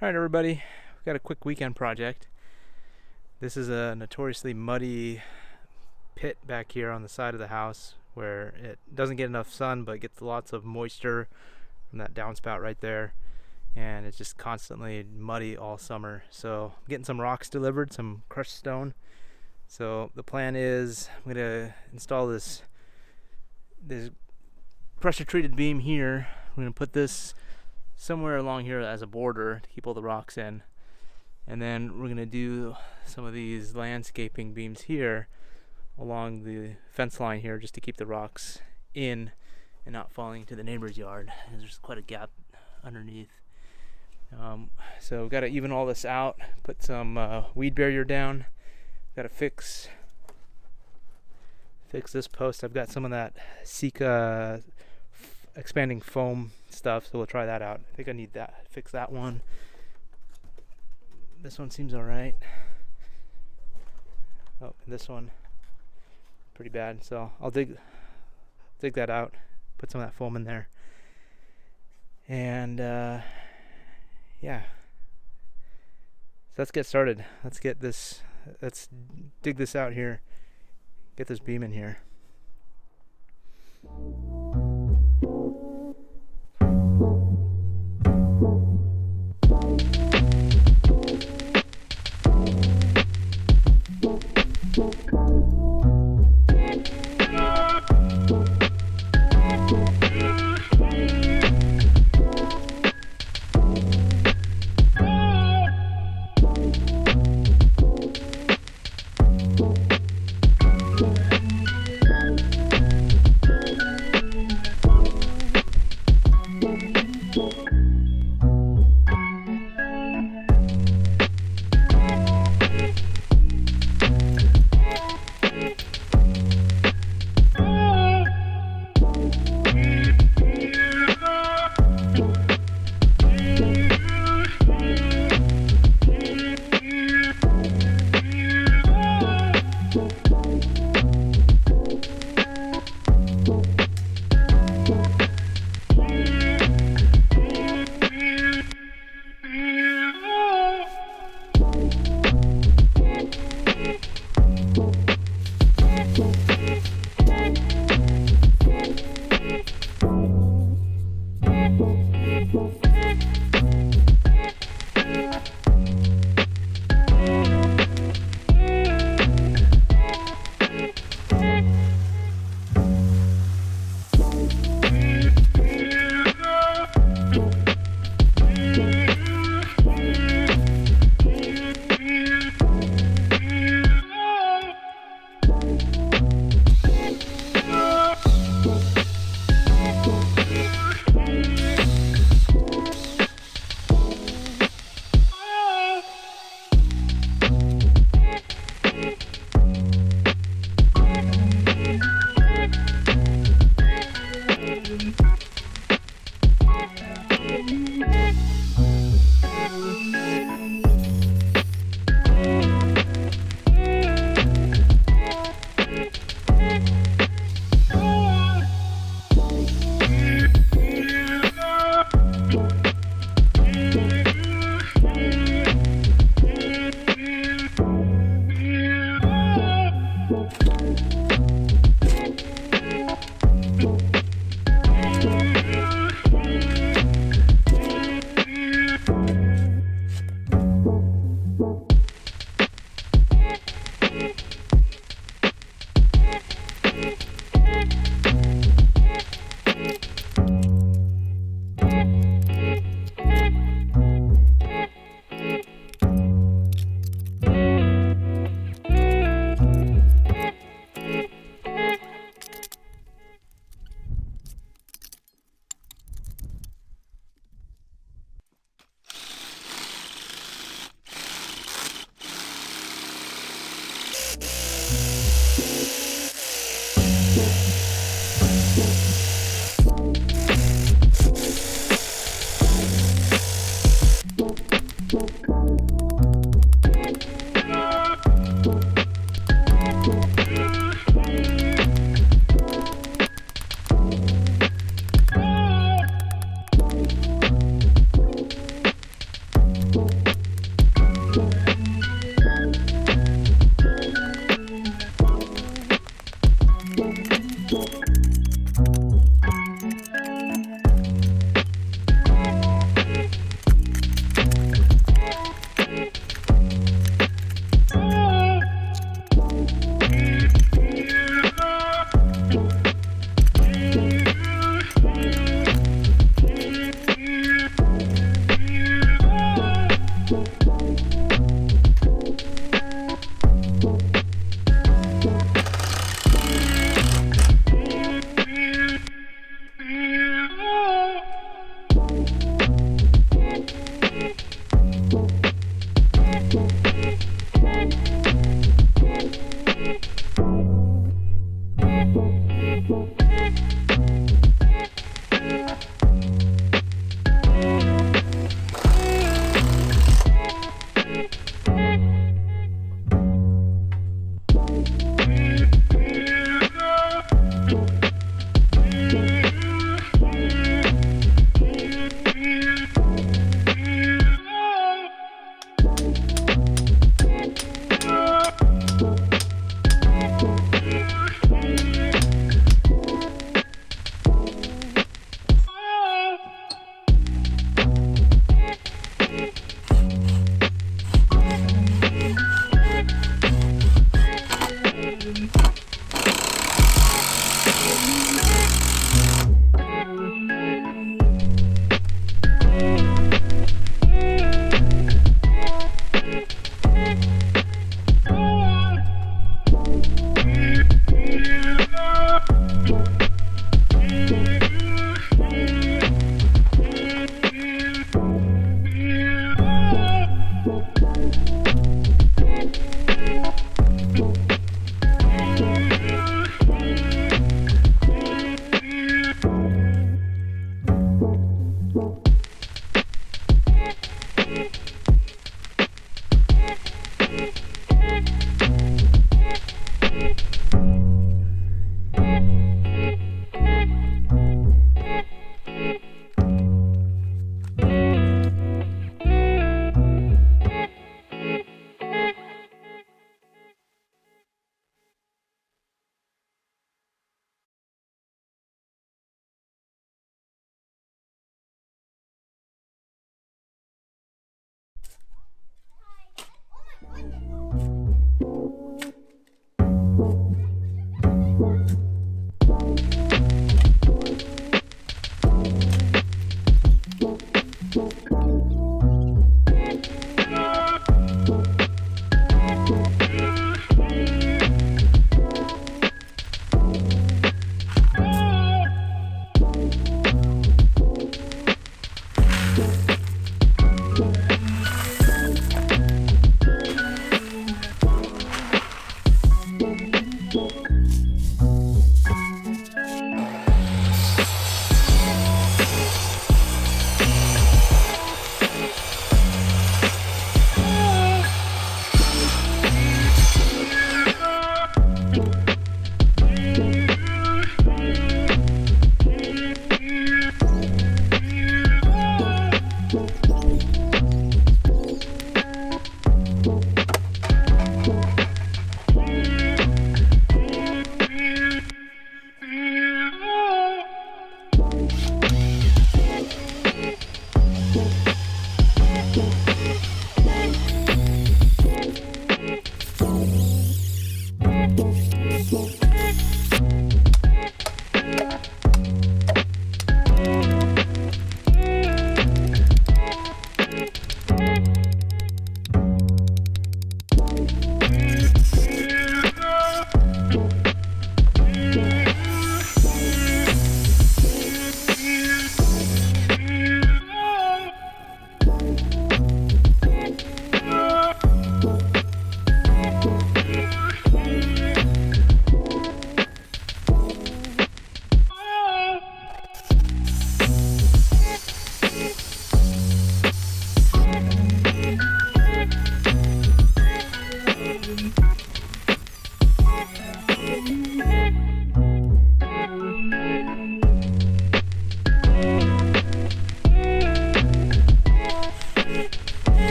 Alright everybody, we've got a quick weekend project. This is a notoriously muddy pit back here on the side of the house where it doesn't get enough sun but gets lots of moisture from that downspout right there, and it's just constantly muddy all summer. So I'm getting some rocks delivered, some crushed stone. So the plan is I'm going to install this pressure treated beam here. We're going to put this somewhere along here as a border to keep all the rocks in, and then we're going to do some of these landscaping beams here along the fence line here just to keep the rocks in and not falling to the neighbor's yard. There's quite a gap underneath. So we've got to even all this out, put some weed barrier down. Got to fix this post. I've got some of that Sika expanding foam stuff, so we'll try that out. I think I need that, fix that one. This one seems alright. Oh, and this one pretty bad, so I'll dig that out, put some of that foam in there, and yeah, so let's get started. Let's dig this out here, get this beam in here.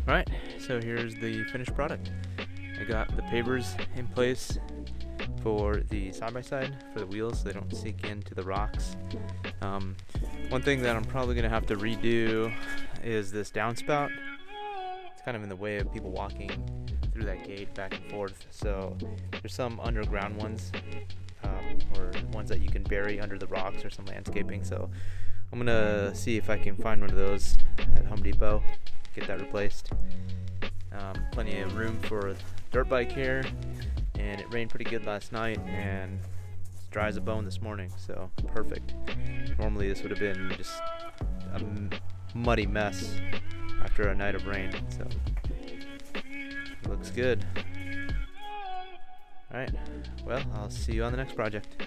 Alright, so here's the finished product. I got the pavers in place for the side-by-side for the wheels so they don't sink into the rocks. One thing that I'm probably going to have to redo is this downspout. It's kind of in the way of people walking through that gate back and forth, so there's some underground ones or ones that you can bury under the rocks or some landscaping, so I'm going to see if I can find one of those at Home Depot, get that replaced. Plenty of room for a dirt bike here, and it rained pretty good last night and it's dry as a bone this morning, so perfect. Normally this would have been just a muddy mess after a night of rain, so it looks good. Alright, well, I'll see you on the next project.